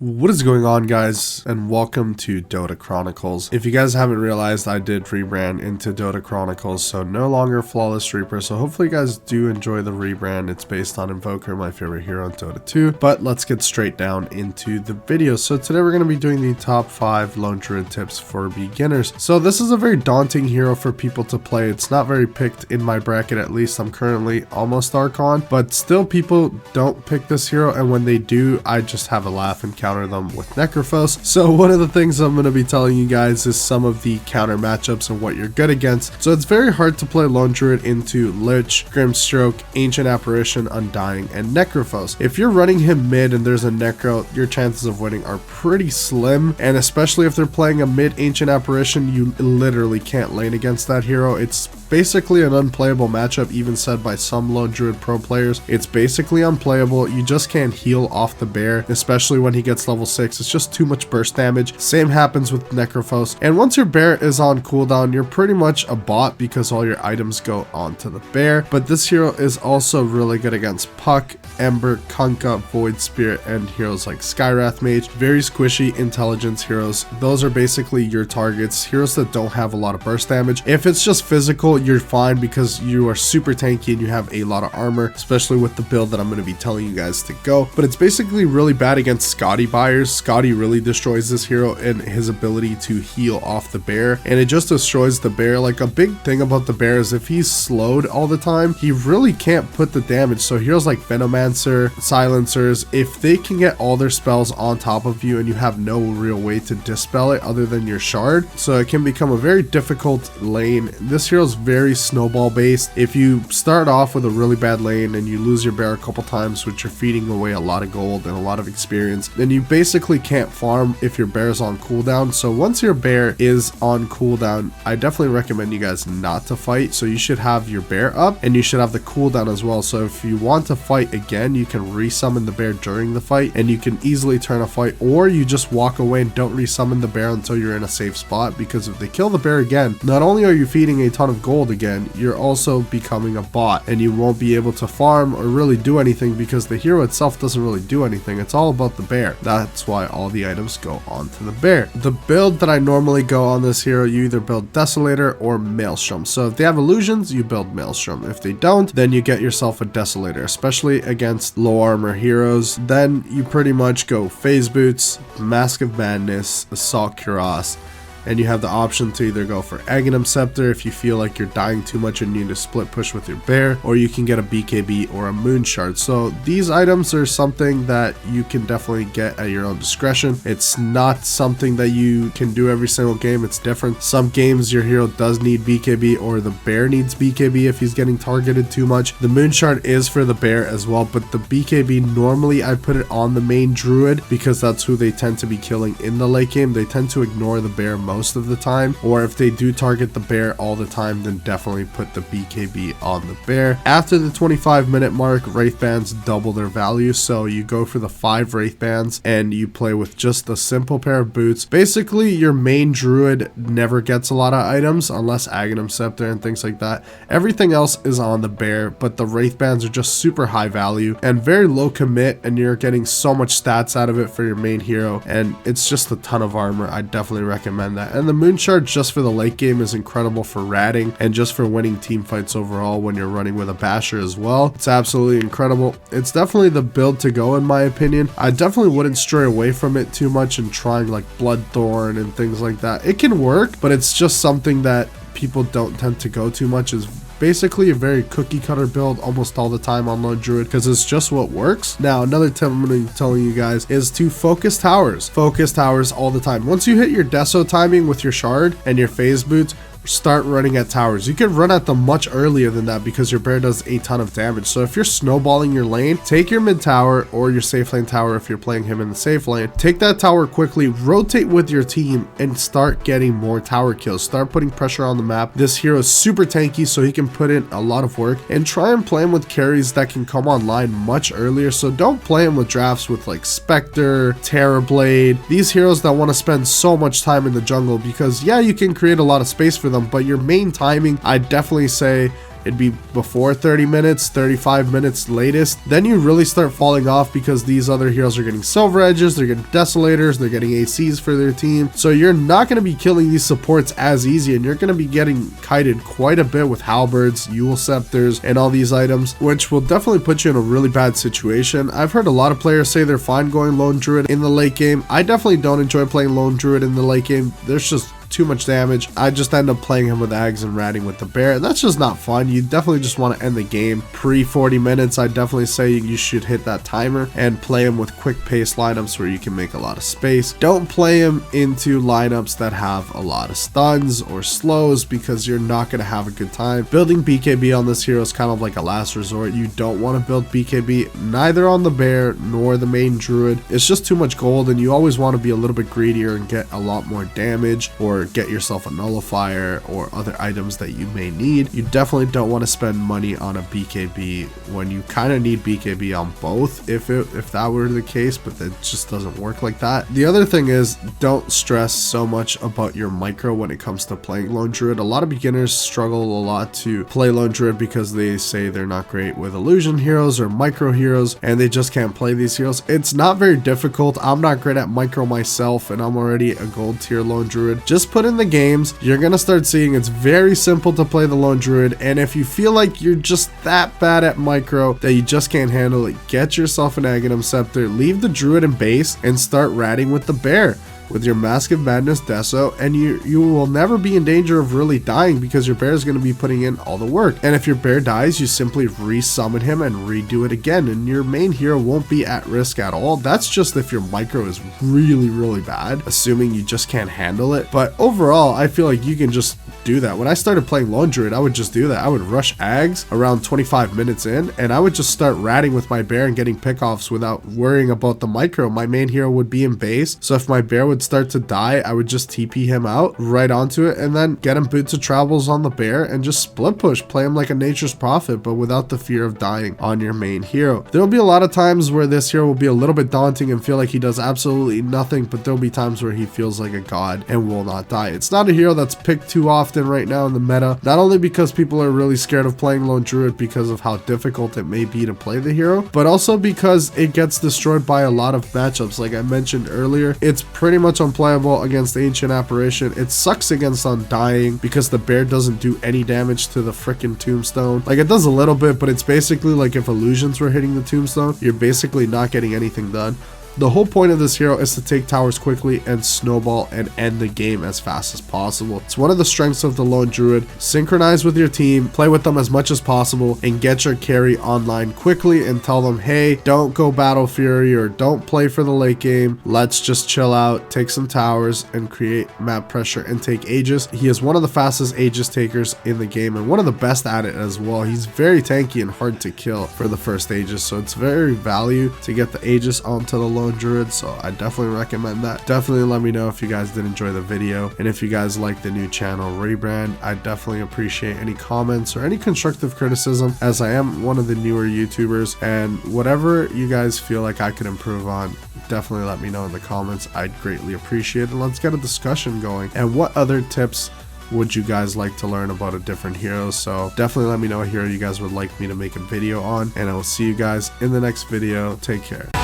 What is going on, guys, and welcome to Dota Chronicles. If you guys haven't realized, I did rebrand into Dota Chronicles, so no longer Flawless Reaper, so hopefully you guys do enjoy the rebrand. It's based on Invoker, my favorite hero in Dota 2, but let's get straight down into the video. So today we're going to be doing the top 5 Lone Druid tips for beginners. So this is a very daunting hero for people to play. It's not very picked in my bracket, at least. I'm currently almost Archon, but still people don't pick this hero, and when they do, I just have a laugh and counter them with Necrophos. So one of the things I'm going to be telling you guys is some of the counter matchups and what you're good against. So it's very hard to play Lone Druid into Lich, Grimstroke, Ancient Apparition, Undying, and Necrophos. If you're running him mid and there's a Necro, your chances of winning are pretty slim, and especially if they're playing a mid Ancient Apparition, you literally can't lane against that hero. It's basically an unplayable matchup, even said by some Lone Druid pro players. It's basically unplayable. You just can't heal off the bear, especially when he gets level 6. It's just too much burst damage. Same happens with Necrophos. And once your bear is on cooldown, you're pretty much a bot because all your items go onto the bear. But this hero is also really good against Puck, Ember, Kunkka, Void Spirit, and heroes like Skywrath Mage. Very squishy intelligence heroes. Those are basically your targets. Heroes that don't have a lot of burst damage. If it's just physical, you're fine because you are super tanky and you have a lot of armor, especially with the build that I'm going to be telling you guys to go. But it's basically really bad against Scotty buyers. Scotty really destroys this hero and his ability to heal off the bear, and it just destroys the bear. Like, a big thing about the bear is if he's slowed all the time, he really can't put the damage. So heroes like Venomancer, Silencers, if they can get all their spells on top of you and you have no real way to dispel it other than your shard, so it can become a very difficult lane. This hero's very snowball based. If you start off with a really bad lane and you lose your bear a couple times, which you're feeding away a lot of gold and a lot of experience, then you basically can't farm if your bear is on cooldown. So once your bear is on cooldown, I definitely recommend you guys not to fight. So you should have your bear up and you should have the cooldown as well. So if you want to fight again, you can resummon the bear during the fight and you can easily turn a fight, or you just walk away and don't resummon the bear until you're in a safe spot, because if they kill the bear again, not only are you feeding a ton of gold again, you're also becoming a bot and you won't be able to farm or really do anything because the hero itself doesn't really do anything. It's all about the bear. That's why all the items go onto the bear. The build that I normally go on this hero, you either build Desolator or Maelstrom. So if they have illusions, you build Maelstrom. If they don't, then you get yourself a Desolator, especially against low armor heroes. Then you pretty much go Phase Boots, Mask of Madness, Assault Cuirass, and you have the option to either go for Aghanim Scepter if you feel like you're dying too much and need to split push with your bear, or you can get a BKB or a Moon Shard. So these items are something that you can definitely get at your own discretion. It's not something that you can do every single game. It's different. Some games your hero does need BKB, or the bear needs BKB if he's getting targeted too much. The Moon Shard is for the bear as well, but the BKB, normally I put it on the main Druid because that's who they tend to be killing in the late game. They tend to ignore the bear most of the time, or if they do target the bear all the time, then definitely put the BKB on the bear. After the 25-minute mark, Wraith Bands double their value, so you go for the 5 Wraith Bands and you play with just a simple pair of boots. Basically, your main Druid never gets a lot of items unless Aghanim Scepter and things like that. Everything else is on the bear, but the Wraith Bands are just super high value and very low commit, and you're getting so much stats out of it for your main hero, and it's just a ton of armor. I definitely recommend that. And the Moon Shard just for the late game is incredible for ratting and just for winning team fights overall when you're running with a basher as well. It's absolutely incredible. It's definitely the build to go in my opinion. I definitely wouldn't stray away from it too much and trying like Bloodthorn and things like that. It can work, but it's just something that people don't tend to go too much. Is basically a very cookie cutter build almost all the time on Lone Druid because it's just what works. Now, another tip I'm going to be telling you guys is to focus towers. Focus towers all the time. Once you hit your Deso timing with your shard and your phase boots, start running at towers. You can run at them much earlier than that because your bear does a ton of damage. So if you're snowballing your lane, take your mid tower or your safe lane tower if you're playing him in the safe lane. Take that tower quickly, rotate with your team, and start getting more tower kills. Start putting pressure on the map. This hero is super tanky, so he can put in a lot of work, and try and play him with carries that can come online much earlier. So don't play him with drafts with like Spectre, Terrorblade, these heroes that want to spend so much time in the jungle, because yeah, you can create a lot of space for them, but your main timing, I definitely say it'd be before 30 minutes, 35 minutes latest. Then you really start falling off because these other heroes are getting silver edges, they're getting desolators, they're getting ACs for their team. So you're not going to be killing these supports as easy, and you're going to be getting kited quite a bit with halberds, Yule scepters, and all these items, which will definitely put you in a really bad situation. I've heard a lot of players say they're fine going lone druid in the late game. I definitely don't enjoy playing lone druid in the late game. There's just too much damage. I just end up playing him with Ags and ratting with the bear, and that's just not fun. You definitely just want to end the game pre 40 minutes. I definitely say you should hit that timer and play him with quick pace lineups where you can make a lot of space. Don't play him into lineups that have a lot of stuns or slows because you're not going to have a good time. Building BKB on this hero is kind of like a last resort. You don't want to build BKB neither on the bear nor the main druid. It's just too much gold, and you always want to be a little bit greedier and get a lot more damage, or get yourself a nullifier or other items that you may need. You definitely don't want to spend money on a BKB when you kind of need BKB on both if that were the case, but that just doesn't work like that. The other thing is, don't stress so much about your micro when it comes to playing lone druid. A lot of beginners struggle a lot to play lone druid because they say they're not great with illusion heroes or micro heroes and they just can't play these heroes. It's not very difficult. I'm not great at micro myself and I'm already a gold tier lone druid. Just put in the games, you're gonna start seeing it's very simple to play the lone druid, and if you feel like you're just that bad at micro that you just can't handle it, get yourself an Aghanim Scepter, leave the druid in base, and start ratting with the bear with your Mask of Madness Deso, and you will never be in danger of really dying because your bear is going to be putting in all the work. And if your bear dies, you simply resummon him and redo it again, and your main hero won't be at risk at all. That's just if your micro is really bad, assuming you just can't handle it. But overall, I feel like you can just do that. When I started playing lone druid, I would just do that. I would rush Ags around 25 minutes in, and I would just start ratting with my bear and getting pickoffs without worrying about the micro. My main hero would be in base, so if my bear would start to die, I would just TP him out right onto it and then get him boots of travels on the bear and just split push, play him like a nature's prophet, but without the fear of dying on your main hero. There will be a lot of times where this hero will be a little bit daunting and feel like he does absolutely nothing, but there'll be times where he feels like a god and will not die. It's not a hero that's picked too often right now in the meta, not only because people are really scared of playing lone druid because of how difficult it may be to play the hero, but also because it gets destroyed by a lot of matchups. Like I mentioned earlier, it's pretty much unplayable against Ancient Apparition. It sucks against Undying because the bear doesn't do any damage to the freaking tombstone. Like it does a little bit, but it's basically like if illusions were hitting the tombstone, you're basically not getting anything done. The whole point of this hero is to take towers quickly and snowball and end the game as fast as possible. It's one of the strengths of the lone druid. Synchronize with your team, play with them as much as possible, and get your carry online quickly and tell them, hey, don't go Battle Fury or don't play for the late game. Let's just chill out, take some towers, and create map pressure and take Aegis. He is one of the fastest Aegis takers in the game and one of the best at it as well. He's very tanky and hard to kill for the first Aegis, so it's very value to get the Aegis onto the lone druid, so I definitely recommend that. Definitely let me know if you guys did enjoy the video, and if you guys like the new channel rebrand. I definitely appreciate any comments or any constructive criticism, as I am one of the newer YouTubers, and whatever you guys feel like I could improve on, definitely let me know in the comments. I'd greatly appreciate it. Let's get a discussion going. And what other tips would you guys like to learn about a different hero? So definitely let me know a hero you guys would like me to make a video on, and I will see you guys in the next video. Take care.